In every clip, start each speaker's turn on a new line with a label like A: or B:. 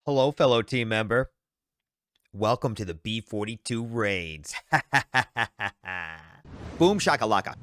A: Hello, fellow team member. Welcome to the B42 Raids. Boom shakalaka.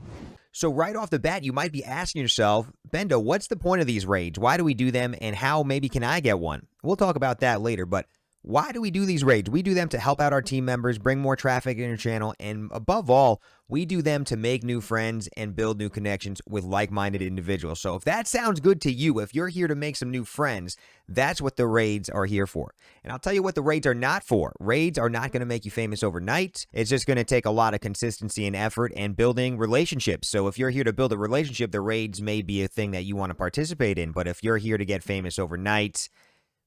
A: So right off the bat, you might be asking yourself, Bendo, what's the point of these raids? Why do we do them, and how maybe can I get one? We'll talk about that later, but why do we do these raids? We do them to help out our team members, bring more traffic in your channel, and above all, we do them to make new friends and build new connections with like-minded individuals. So if that sounds good to you, if you're here to make some new friends, that's what the raids are here for. And I'll tell you what the raids are not for. Raids are not going to make you famous overnight. It's just going to take a lot of consistency and effort and building relationships. So if you're here to build a relationship, the raids may be a thing that you want to participate in. But if you're here to get famous overnight,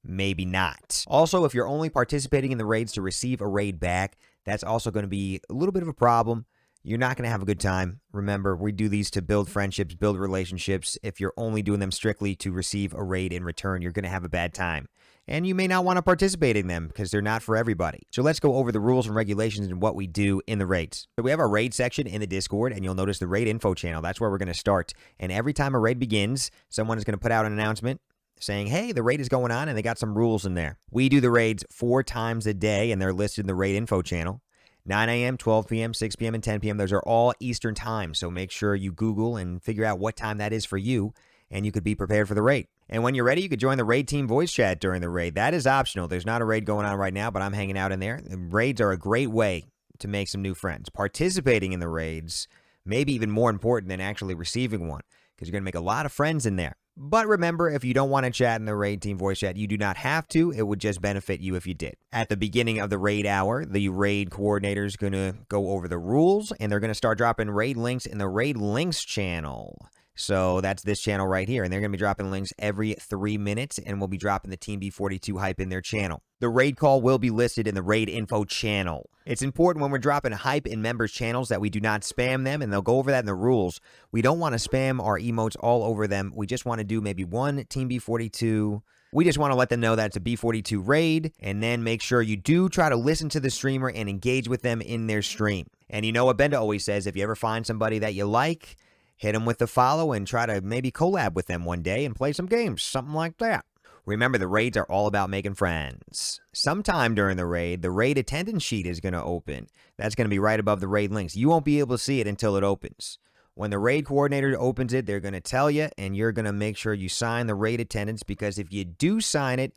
A: maybe not. Also, if you're only participating in the raids to receive a raid back, that's also going to be a little bit of a problem. You're not going to have a good time. Remember, we do these to build friendships, build relationships. If you're only doing them strictly to receive a raid in return, you're going to have a bad time. And you may not want to participate in them because they're not for everybody. So let's go over the rules and regulations and what we do in the raids. So we have our raid section in the Discord, and you'll notice the raid info channel. That's where we're going to start. And every time a raid begins, someone is going to put out an announcement saying, hey, the raid is going on, and they got some rules in there. We do the raids 4 times a day, and they're listed in the raid info channel. 9 a.m., 12 p.m., 6 p.m., and 10 p.m. Those are all Eastern time, so make sure you Google and figure out what time that is for you, and you could be prepared for the raid. And when you're ready, you could join the raid team voice chat during the raid. That is optional. There's not a raid going on right now, but I'm hanging out in there. The raids are a great way to make some new friends. Participating in the raids may be even more important than actually receiving one, because you're going to make a lot of friends in there. But remember, if you don't want to chat in the raid team voice chat, you do not have to. It would just benefit you if you did. At the beginning of the raid hour, the raid coordinator is going to go over the rules, and they're going to start dropping raid links in the raid links channel. So that's this channel right here, and they're going to be dropping links every 3 minutes, and we'll be dropping the Team B42 hype in their channel. The raid call will be listed in the raid info channel. It's important when we're dropping hype in members' channels that we do not spam them, and they'll go over that in the rules. We don't want to spam our emotes all over them. We just want to do maybe one Team B42. We just want to let them know that it's a B42 raid, and then make sure you do try to listen to the streamer and engage with them in their stream. And you know what Benda always says, if you ever find somebody that you like, hit them with the follow and try to maybe collab with them one day and play some games, something like that. Remember, the raids are all about making friends. Sometime during the raid attendance sheet is going to open. That's going to be right above the raid links. You won't be able to see it until it opens. When the raid coordinator opens it, they're going to tell you, and you're going to make sure you sign the raid attendance, because if you do sign it,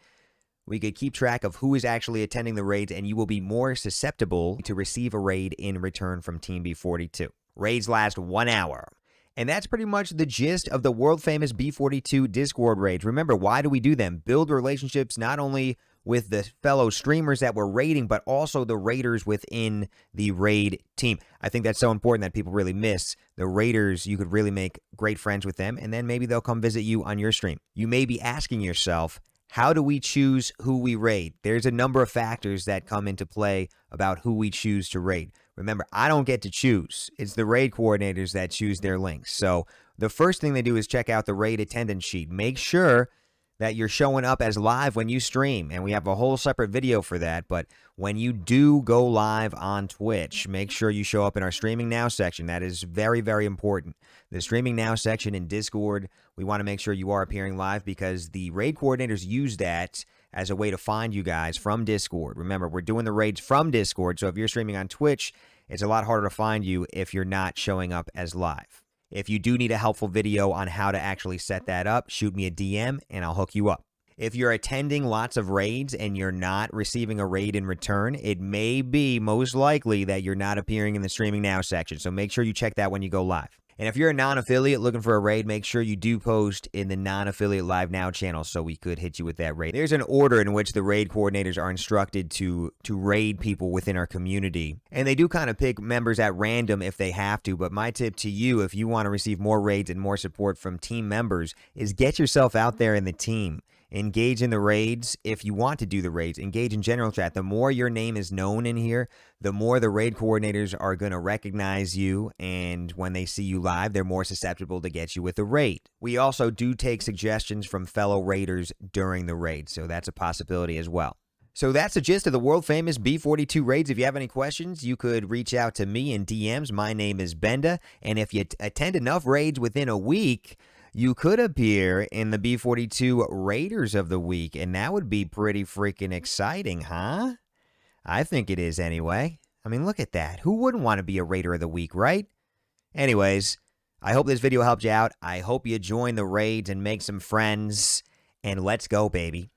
A: we could keep track of who is actually attending the raids, and you will be more susceptible to receive a raid in return from Team B42. Raids last 1 hour. And that's pretty much the gist of the world-famous B42 Discord raids. Remember, why do we do them? Build relationships not only with the fellow streamers that we're raiding, but also the raiders within the raid team. I think that's so important that people really miss. The raiders, you could really make great friends with them, and then maybe they'll come visit you on your stream. You may be asking yourself, how do we choose who we raid? There's a number of factors that come into play about who we choose to raid. Remember, I don't get to choose. It's the raid coordinators that choose their links. So the first thing they do is check out the raid attendance sheet. Make sure that you're showing up as live when you stream, and we have a whole separate video for that. But when you do go live on Twitch, make sure you show up in our Streaming Now section. That is very, very important. The Streaming Now section in Discord, we want to make sure you are appearing live, because the raid coordinators use that as a way to find you guys from Discord. Remember, we're doing the raids from Discord, so if you're streaming on Twitch, it's a lot harder to find you if you're not showing up as live. If you do need a helpful video on how to actually set that up, shoot me a DM and I'll hook you up. If you're attending lots of raids and you're not receiving a raid in return, it may be most likely that you're not appearing in the Streaming Now section, so make sure you check that when you go live. And if you're a non-affiliate looking for a raid, make sure you do post in the non-affiliate Live Now channel so we could hit you with that raid. There's an order in which the raid coordinators are instructed to raid people within our community. And they do kind of pick members at random if they have to, but my tip to you, if you want to receive more raids and more support from team members, is get yourself out there in the team. Engage in the raids if you want to do the raids. Engage in general chat. The more your name is known in here, the more the raid coordinators are going to recognize you, and when they see you live, they're more susceptible to get you with a raid. We also do take suggestions from fellow raiders during the raid, so that's a possibility as well. So that's the gist of the world-famous B42 raids. If you have any questions, you could reach out to me in DMs. My name is Benda, and if you attend enough raids within a week, you could appear in the B42 Raiders of the Week, and that would be pretty freaking exciting, huh? I think it is anyway. I mean, look at that. Who wouldn't want to be a Raider of the Week, right? Anyways, I hope this video helped you out. I hope you join the raids and make some friends. And let's go, baby.